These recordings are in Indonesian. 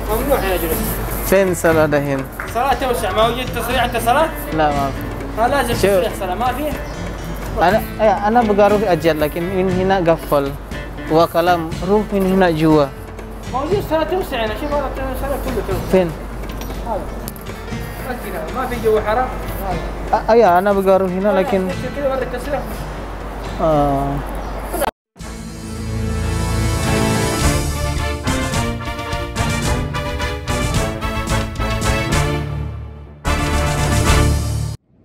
ممنوع يا جنود. فين الصلاة دحين؟ صلاة توسع، ما وجد تصريح أنت صلاة؟ لا ما في. لازم تصريح صلاة، ما فيه؟ أنا بقرب أجل لكن ini hina قفل وكلام روح ini hina جوا. موجود صلاة توسع هنا، شوف هذا صلاة كله توسع. فين؟ هذا. ما في جوا حرام. أيوة أنا بقرب هنا لكن. كذا ورا التصريح.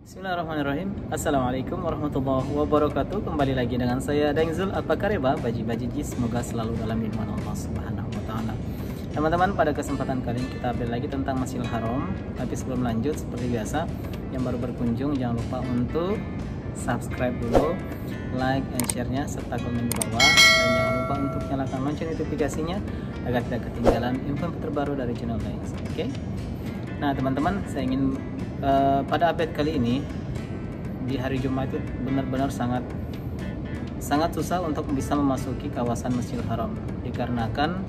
Bismillahirrahmanirrahim. Assalamualaikum warahmatullahi wabarakatuh. Kembali lagi dengan saya Dengzul. Apa kabar baji-baji? Semoga selalu dalam lindungan Allah Subhanahu wa taala. Teman-teman, pada kesempatan kali ini kita update lagi tentang Masjidil Haram. Tapi sebelum lanjut, seperti biasa, yang baru berkunjung jangan lupa untuk subscribe dulu, like and share-nya serta komen di bawah, dan jangan lupa untuk nyalakan lonceng notifikasinya agar tidak ketinggalan info terbaru dari channel Dengs. Oke? Nah, teman-teman, saya ingin pada update kali ini di hari Jumat itu benar-benar sangat susah untuk bisa memasuki kawasan Masjidil Haram, dikarenakan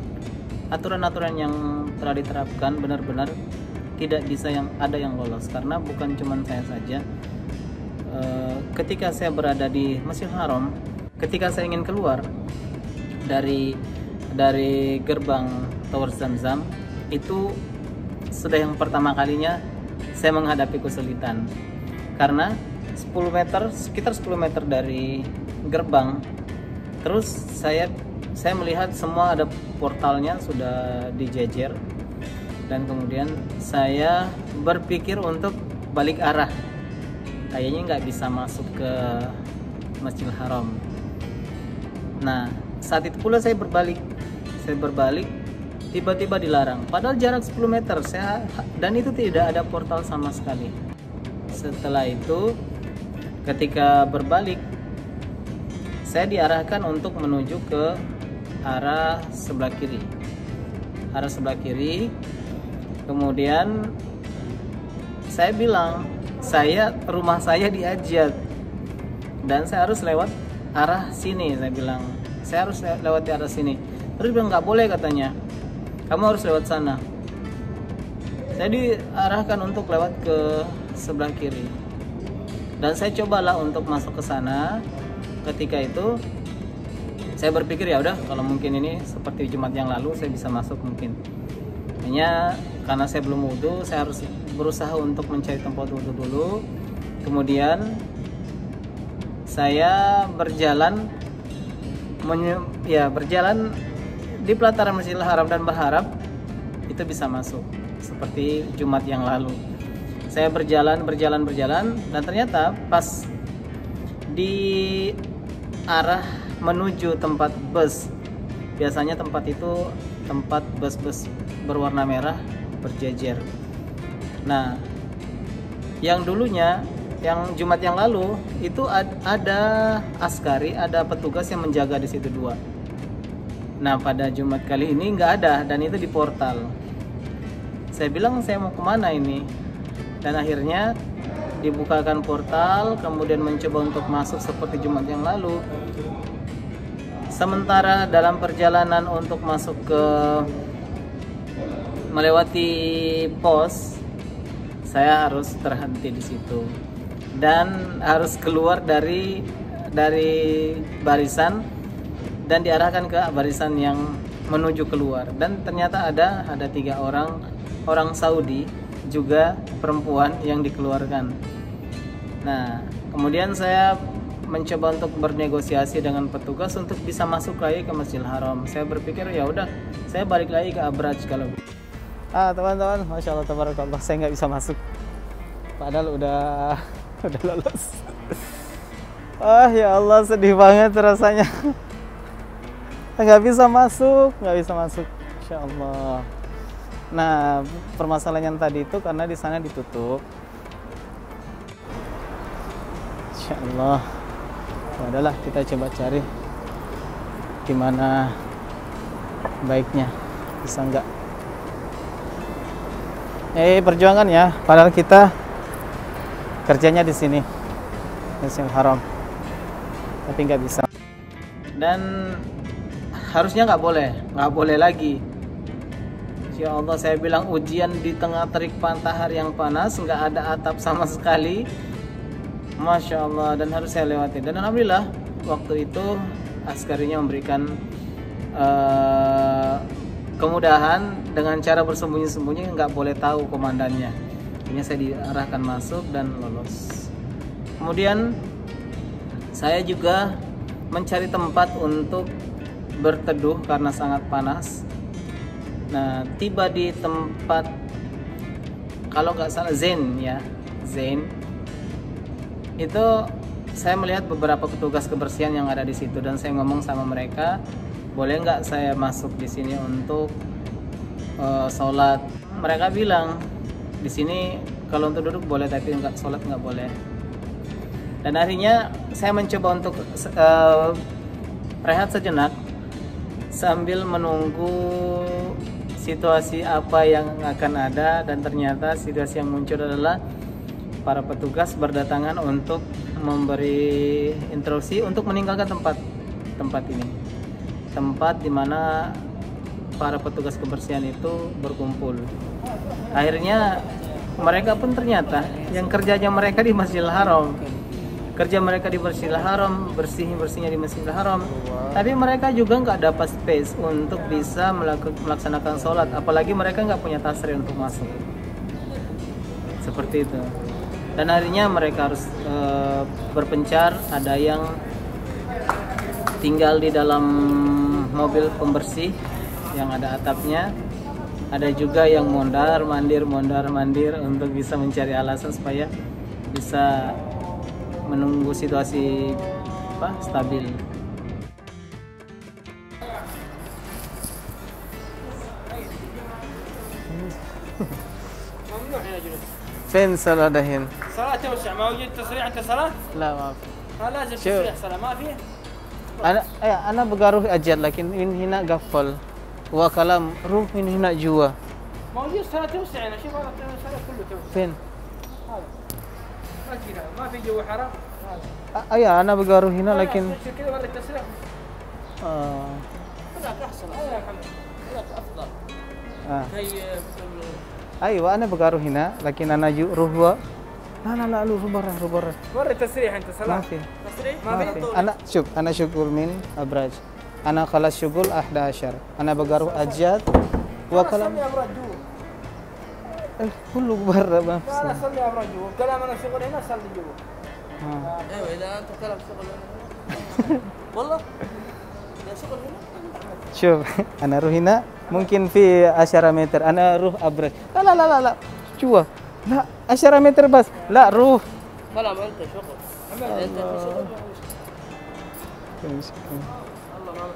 aturan-aturan yang telah diterapkan benar-benar tidak bisa ada yang lolos, karena bukan cuma saya saja. Ketika saya berada di Masjidil Haram, ketika saya ingin keluar dari gerbang Tower Zamzam, itu sudah yang pertama kalinya saya menghadapi kesulitan, karena sekitar 10 meter dari gerbang, terus saya melihat semua ada portalnya sudah dijejer, dan kemudian saya berpikir untuk balik arah, kayaknya nggak bisa masuk ke Masjidil Haram. Nah, saat itu pula saya berbalik, tiba-tiba dilarang, padahal jarak 10 meter dan itu tidak ada portal sama sekali. Setelah itu, ketika berbalik, saya diarahkan untuk menuju ke arah sebelah kiri. Kemudian saya bilang, rumah saya di Ajat dan saya harus lewat arah sini. Saya bilang, saya harus lewat di arah sini. Terus bilang nggak boleh, katanya, kamu harus lewat sana. Saya diarahkan untuk lewat ke sebelah kiri, dan saya cobalah untuk masuk ke sana. Ketika itu saya berpikir, ya udah, kalau mungkin ini seperti Jumat yang lalu saya bisa masuk mungkin. Hanya karena saya belum wudu, saya harus berusaha untuk mencari tempat wudu dulu. Kemudian saya berjalan di pelataran Masjidil Haram dan berharap itu bisa masuk seperti Jumat yang lalu. Saya berjalan dan ternyata pas di arah menuju tempat bus, biasanya tempat bus berwarna merah berjejer. Nah, yang Jumat yang lalu itu ada askari, ada petugas yang menjaga di situ 2. Nah, pada Jumat kali ini nggak ada, dan itu di portal. Saya bilang, saya mau kemana ini? Dan akhirnya dibukakan portal, kemudian mencoba untuk masuk seperti Jumat yang lalu. Sementara dalam perjalanan untuk masuk melewati pos, saya harus terhenti di situ dan harus keluar dari barisan dan diarahkan ke barisan yang menuju keluar. Dan ternyata ada 3 orang Saudi juga perempuan yang dikeluarkan. Nah, kemudian saya mencoba untuk bernegosiasi dengan petugas untuk bisa masuk lagi ke Masjidil Haram. Saya berpikir, ya udah, saya balik lagi ke Abraj kalau. Teman-teman, masya Allah, tabarakallah, saya nggak bisa masuk. Padahal udah lolos. Ya Allah, sedih banget rasanya. Nggak bisa masuk. Insya Allah. Nah, permasalahan tadi itu karena di sana ditutup. Masya Allah. Adalah kita coba cari gimana baiknya, bisa enggak perjuangan ya, padahal kita kerjanya di sini Masjidil Haram, tapi nggak bisa. Dan harusnya nggak boleh lagi. Ya Allah, saya bilang ujian di tengah terik matahari yang panas, nggak ada atap sama sekali, Masya Allah, dan harus saya lewati. Dan alhamdulillah waktu itu askarinya memberikan kemudahan dengan cara bersembunyi-sembunyi, nggak boleh tahu komandannya. Ini saya diarahkan masuk dan lolos. Kemudian saya juga mencari tempat untuk berteduh karena sangat panas. Nah, tiba di tempat, kalau nggak salah Zain ya, Zain. Itu saya melihat beberapa petugas kebersihan yang ada di situ dan saya ngomong sama mereka, boleh nggak saya masuk di sini untuk sholat? Mereka bilang di sini kalau untuk duduk boleh, tapi nggak sholat nggak boleh. Dan akhirnya saya mencoba untuk rehat sejenak sambil menunggu situasi apa yang akan ada, dan ternyata situasi yang muncul adalah para petugas berdatangan untuk memberi instruksi untuk meninggalkan tempat ini, tempat di mana para petugas kebersihan itu berkumpul. Akhirnya mereka pun ternyata yang kerjanya mereka di Masjidil Haram, kerja mereka di Masjidil Haram, bersihnya di Masjidil Haram, tapi mereka juga nggak dapat space untuk bisa melaksanakan sholat, apalagi mereka nggak punya tasri untuk masuk, seperti itu. Dan akhirnya mereka harus berpencar. Ada yang tinggal di dalam mobil pembersih yang ada atapnya, ada juga yang mondar mandir untuk bisa mencari alasan supaya bisa menunggu situasi stabil. فين صلاة دحين؟ صلاة توسع، ما وجد تصريح أنت صلاة؟ لا ما في. لازم تصريح صلاة ما فيه؟ أنا بقى أجل، لكن من هنا قفل وكلام روح من هنا جوا. موجود صلاة توسع هنا، شوف هذا صلاة كله توسع. فين؟ هذا ما في جوا حرام. أيوة أنا بقى هنا لكن. كذا ورا التصريح. هذاك أحسن. هذاك أفضل. أيوة أنا بقى هنا لكن أنا روح لا روح برا. ورا التصريح أنت صلاة. ما في. تصريح؟ ما في. أنا شغل من أبراج. أنا خلاص شغل 11. أنا بقى أجاد وكلام. صلي أبراج جوا. كله برا ما في. لا صلي أبراج جوا. كلام أنا شغل هنا صلي جوا. ايوه اذا انت كلام شغل هنا والله اذا شغل هنا. شوف انا اروح هنا ممكن في 10 متر انا اروح ابرد. لا جوا لا 10 متر بس. لا روح كلام انت شغل انت في شغل. الله ما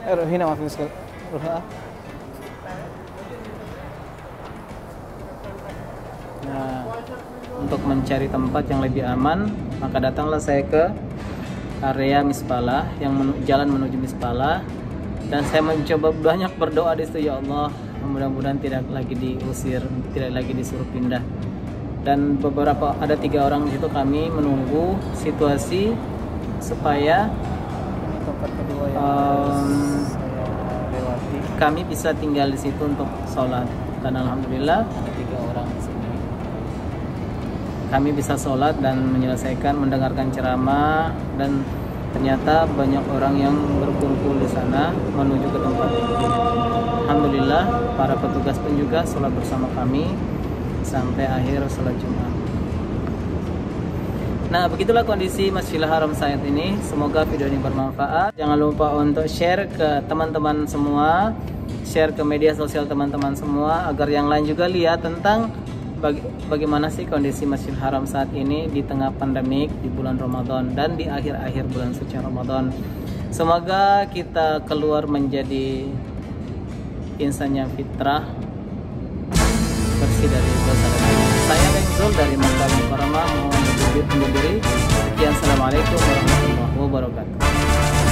اروح هنا ما في مشكله. روح. Nah, untuk mencari tempat yang lebih aman, maka datanglah saya ke area Mispalah yang jalan menuju Mispalah, dan saya mencoba banyak berdoa di situ, ya Allah, mudah-mudahan tidak lagi diusir, tidak lagi disuruh pindah. Dan ada 3 orang di situ, kami menunggu situasi supaya tempat kedua yang lewati, kami bisa tinggal di situ untuk sholat. Dan alhamdulillah ada 3 orang di sini. Kami bisa sholat dan menyelesaikan mendengarkan ceramah, dan ternyata banyak orang yang berkumpul di sana menuju ke tempat itu. Alhamdulillah para petugas pun juga sholat bersama kami sampai akhir sholat Jumat. Nah, begitulah kondisi Masjidil Haram saat ini. Semoga video ini bermanfaat. Jangan lupa untuk share ke teman-teman semua, share ke media sosial teman-teman semua, agar yang lain juga lihat tentang bagaimana sih kondisi Masjidil Haram saat ini di tengah pandemik, di bulan Ramadan dan di akhir-akhir bulan suci Ramadan. Semoga kita keluar menjadi insan yang fitrah, bersih dari undur diri. Sekian, assalamualaikum warahmatullahi wabarakatuh.